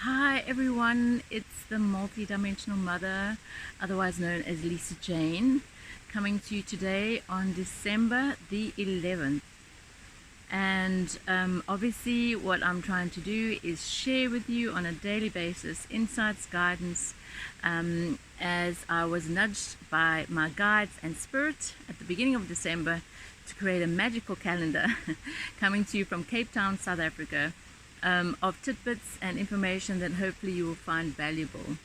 Hi everyone, it's the multi-dimensional mother, otherwise known as Lisa Jane, coming to you today on December the 11th. And obviously what I'm trying to do is share with you on a daily basis insights, guidance, as I was nudged by my guides and spirit at the beginning of December to create a magical calendar coming to you from Cape Town, South Africa, of tidbits and information that hopefully you will find valuable.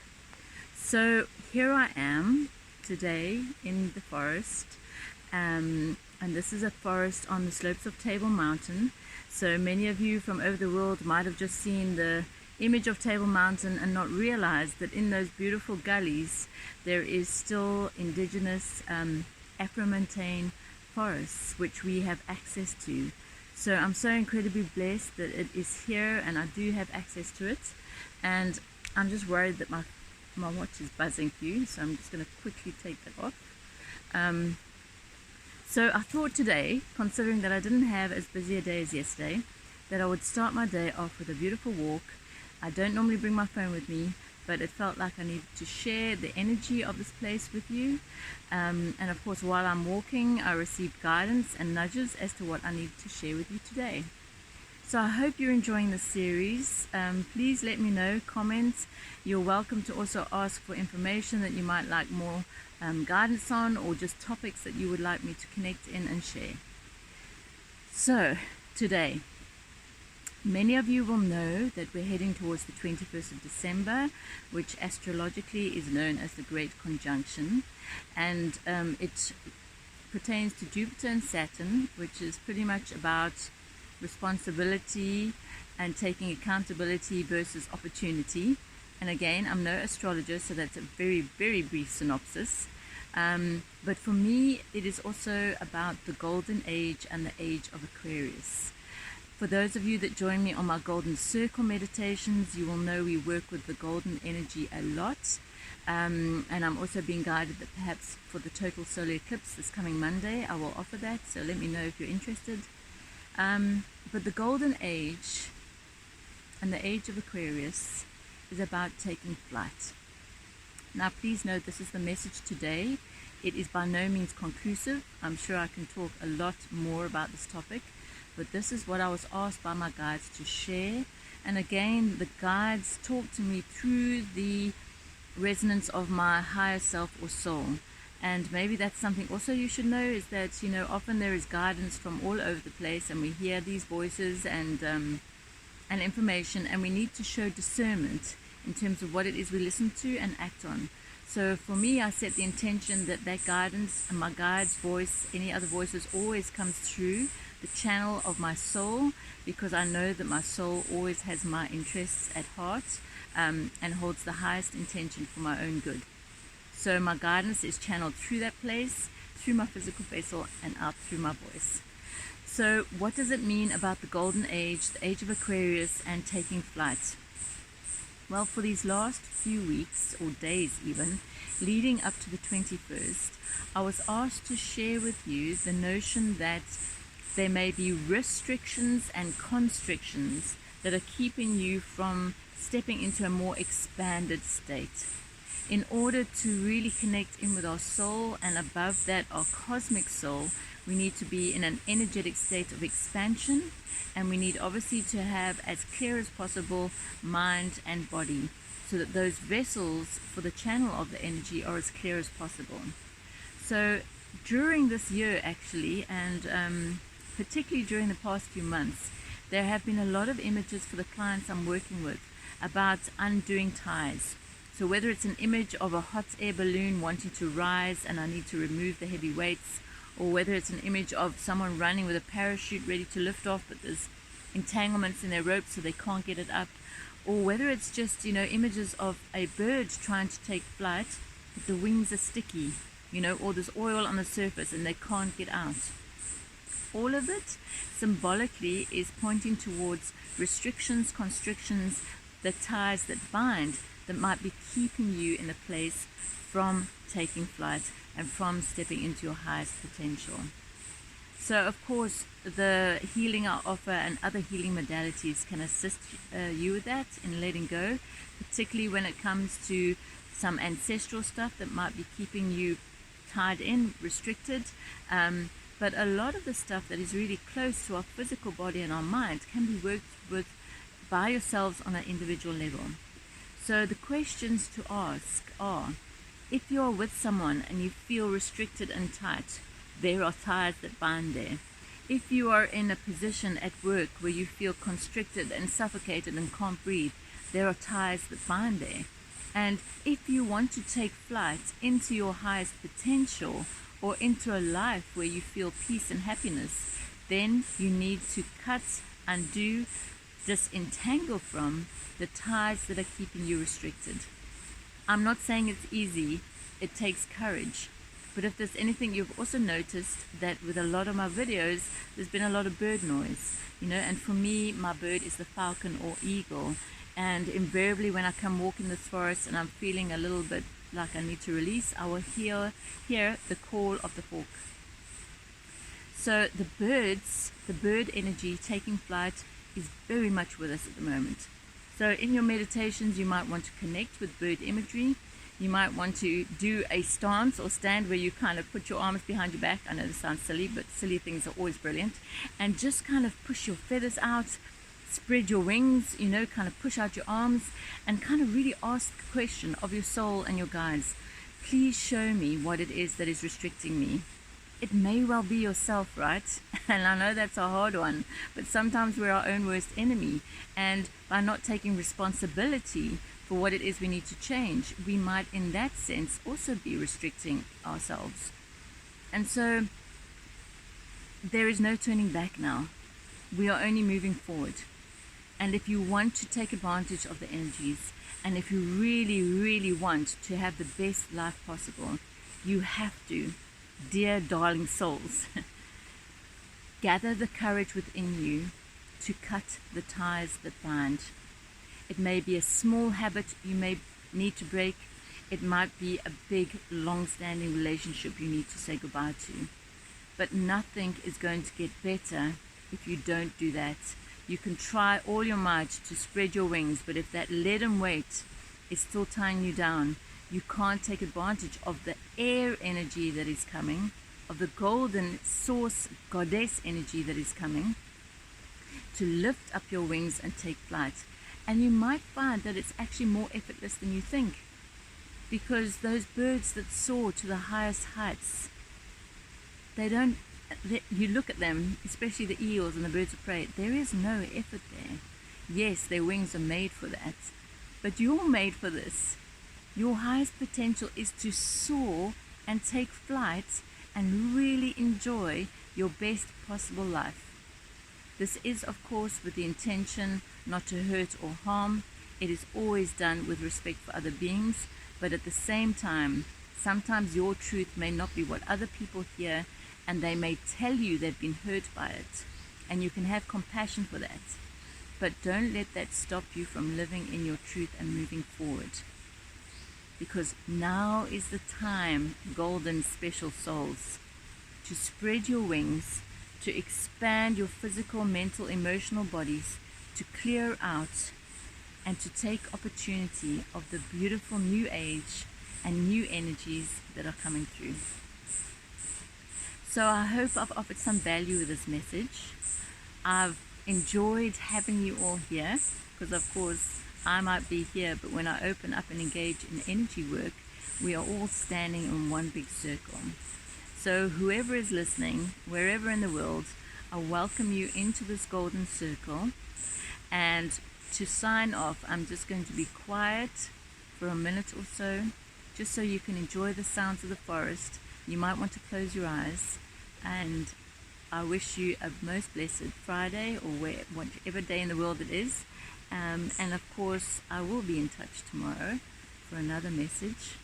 So here I am today in the forest, and this is a forest on the slopes of Table Mountain. So many of you from over the world might have just seen the image of Table Mountain and not realized that in those beautiful gullies there is still indigenous Afro-montane forests which we have access to. So I'm so incredibly blessed that it is here and I do have access to it. And I'm just worried that my watch is buzzing for you, so I'm just going to quickly take that off. So I thought today, considering that I didn't have as busy a day as yesterday, that I would start my day off with a beautiful walk. I don't normally bring my phone with me, but it felt like I needed to share the energy of this place with you. And of course, while I'm walking, I received guidance and nudges as to what I need to share with you today. So I hope you're enjoying this series. Please let me know, comments. You're welcome to also ask for information that you might like more guidance on, or just topics that you would like me to connect in and share. So today, many of you will know that we're heading towards the 21st of December, which astrologically is known as the Great Conjunction, and it pertains to Jupiter and Saturn, which is pretty much about responsibility and taking accountability versus opportunity. And again, I'm no astrologer, so that's a very, very brief synopsis. But for me, it is also about the golden age and the age of Aquarius. For those of you that join me on my Golden Circle meditations, you will know we work with the golden energy a lot. And I'm also being guided that perhaps for the total solar eclipse this coming Monday, I will offer that. So let me know if you're interested. But the golden age and the age of Aquarius is about taking flight. Now, please note this is the message today. It is by no means conclusive. I'm sure I can talk a lot more about this topic, but this is what I was asked by my guides to share. And again, the guides talk to me through the resonance of my higher self or soul. And maybe that's something also you should know, is that, often there is guidance from all over the place, and we hear these voices and information, and we need to show discernment in terms of what it is we listen to and act on. So for me, I set the intention that guidance and my guide's voice, any other voices, always comes through the channel of my soul, because I know that my soul always has my interests at heart, and holds the highest intention for my own good. So my guidance is channeled through that place, through my physical vessel, and out through my voice. So what does it mean about the golden age, the age of Aquarius, and taking flight? Well, for these last few weeks, or days even, leading up to the 21st, I was asked to share with you the notion that there may be restrictions and constrictions that are keeping you from stepping into a more expanded state. In order to really connect in with our soul, and above that our cosmic soul, we need to be in an energetic state of expansion, and we need obviously to have as clear as possible mind and body, so that those vessels for the channel of the energy are as clear as possible. So during this year actually, and particularly during the past few months, there have been a lot of images for the clients I'm working with about undoing ties. So whether it's an image of a hot air balloon wanting to rise and I need to remove the heavy weights, or whether it's an image of someone running with a parachute ready to lift off, but there's entanglements in their rope so they can't get it up, or whether it's just, images of a bird trying to take flight, but the wings are sticky, or there's oil on the surface and they can't get out. All of it symbolically is pointing towards restrictions, constrictions, the ties that bind, that might be keeping you in a place from taking flight and from stepping into your highest potential. So of course the healing I offer and other healing modalities can assist you with that in letting go, particularly when it comes to some ancestral stuff that might be keeping you tied in, restricted. But a lot of the stuff that is really close to our physical body and our mind can be worked with by yourselves on an individual level. So the questions to ask are, if you are with someone and you feel restricted and tight, there are ties that bind there. If you are in a position at work where you feel constricted and suffocated and can't breathe, there are ties that bind there. And if you want to take flight into your highest potential or into a life where you feel peace and happiness, then you need to cut, undo, disentangle from the ties that are keeping you restricted. I'm not saying it's easy, it takes courage. But if there's anything you've also noticed, that with a lot of my videos, there's been a lot of bird noise, and for me, my bird is the falcon or eagle. And invariably when I come walk in this forest and I'm feeling a little bit like I need to release, I will hear the call of the hawk. So the bird energy taking flight is very much with us at the moment. So in your meditations, you might want to connect with bird imagery. You might want to do a stance or stand where you kind of put your arms behind your back. I know this sounds silly, but silly things are always brilliant. And just kind of push your feathers out, spread your wings, kind of push out your arms, and kind of really ask the question of your soul and your guides. Please show me what it is that is restricting me. It may well be yourself, right? And I know that's a hard one, but sometimes we're our own worst enemy. And by not taking responsibility for what it is we need to change, we might in that sense also be restricting ourselves. And so there is no turning back now. We are only moving forward. And if you want to take advantage of the energies, and if you really, really want to have the best life possible, you have to, dear darling souls, gather the courage within you to cut the ties that bind. It may be a small habit you may need to break. It might be a big, long-standing relationship you need to say goodbye to. But nothing is going to get better if you don't do that. You can try all your might to spread your wings, but if that leaden weight is still tying you down, you can't take advantage of the air energy that is coming, of the golden source goddess energy that is coming, to lift up your wings and take flight. And you might find that it's actually more effortless than you think, because those birds that soar to the highest heights, you look at them, especially the eels and the birds of prey, there is no effort there. Yes, their wings are made for that, but you're made for this. Your highest potential is to soar and take flight and really enjoy your best possible life. This is, of course, with the intention not to hurt or harm. It is always done with respect for other beings, but at the same time, sometimes your truth may not be what other people hear, and they may tell you they've been hurt by it, and you can have compassion for that. But don't let that stop you from living in your truth and moving forward. Because now is the time, golden special souls, to spread your wings, to expand your physical, mental, emotional bodies, to clear out, and to take opportunity of the beautiful new age and new energies that are coming through. So I hope I've offered some value with this message. I've enjoyed having you all here, because of course I might be here, but when I open up and engage in energy work, we are all standing in one big circle. So whoever is listening, wherever in the world, I welcome you into this golden circle. And to sign off, I'm just going to be quiet for a minute or so, just so you can enjoy the sounds of the forest. You might want to close your eyes, and I wish you a most blessed Friday, or whatever day in the world it is. And of course, I will be in touch tomorrow for another message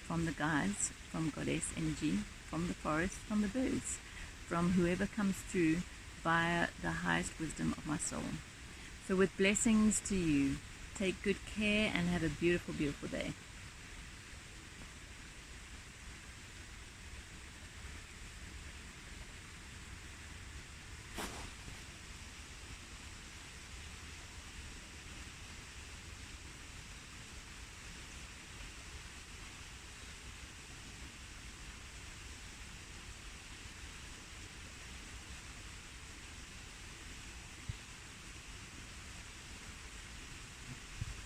from the guides, from Goddess Energy, from the forest, from the birds, from whoever comes through via the highest wisdom of my soul. So with blessings to you, take good care and have a beautiful, beautiful day.